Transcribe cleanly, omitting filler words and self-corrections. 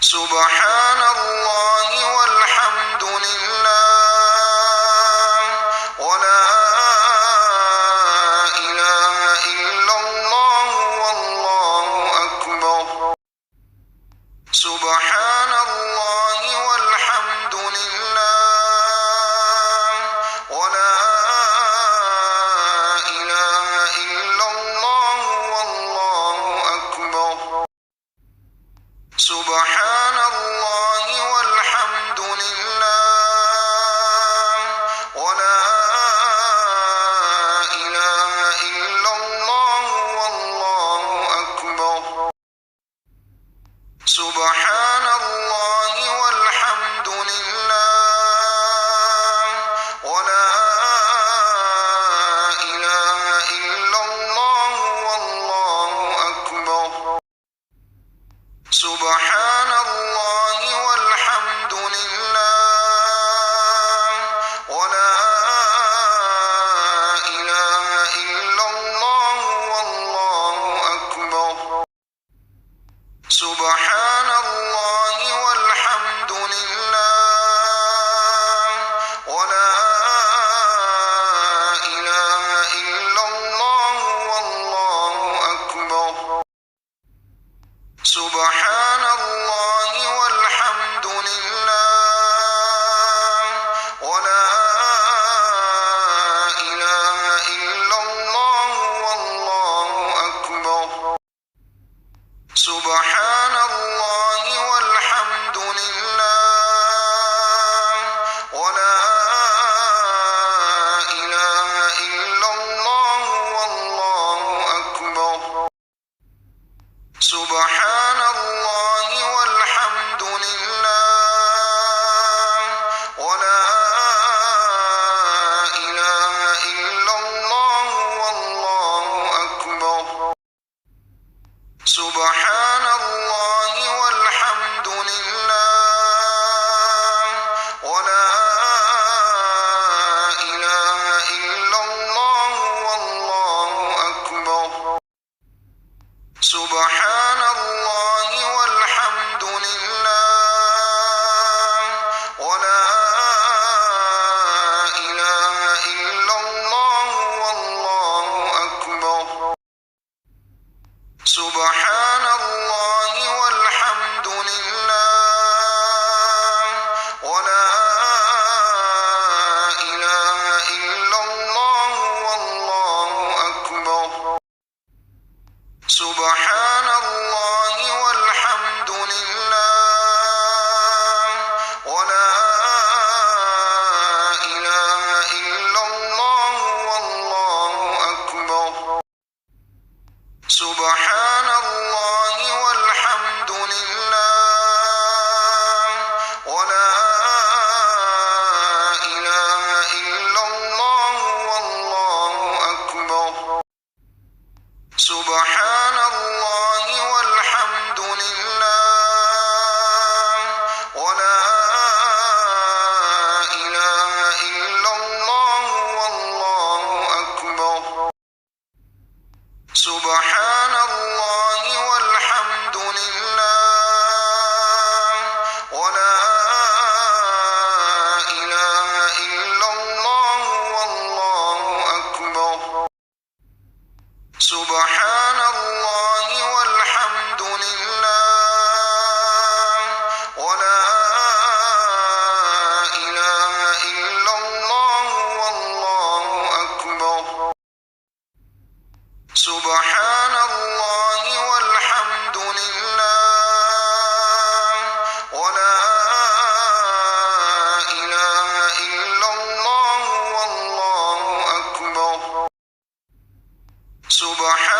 سبحان الله والحمد لله ولا إله إلا الله والله أكبر. سبحان الله والحمد لله ولا إله إلا الله والله أكبر. سبحان الله والحمد لله ولا إله إلا الله والله أكبر. سبحان الله والحمد لله ولا إله إلا الله والله أكبر. سبحان الله والحمد لله ولا إله إلا الله والله أكبر. سبحان الله والحمد لله ولا إله إلا الله والله أكبر. سبحان الله والحمد لله ولا إله إلا الله والله أكبر. سبحان الله والحمد لله ولا إله إلا الله والله أكبر. سبحان الله والحمد لله ولا إله إلا الله والله أكبر. سبحان الله والحمد لله ولا إله إلا الله والله أكبر. سبحان الله والحمد لله ولا إله إلا الله والله أكبر. سبحان الله والحمد لله ولا إله إلا الله والله أكبر. سبحان الله والحمد لله ولا إله إلا الله والله أكبر. سبحان الله والحمد لله ولا إله إلا الله والله أكبر. سبحان الله والحمد لله ولا إله إلا الله والله أكبر. سبحان الله والحمد لله ولا إله إلا الله والله أكبر. سبحان الله والحمد لله ولا إله إلا الله والله أكبر. سبحان الله والحمد لله ولا إله إلا الله والله أكبر. سبحان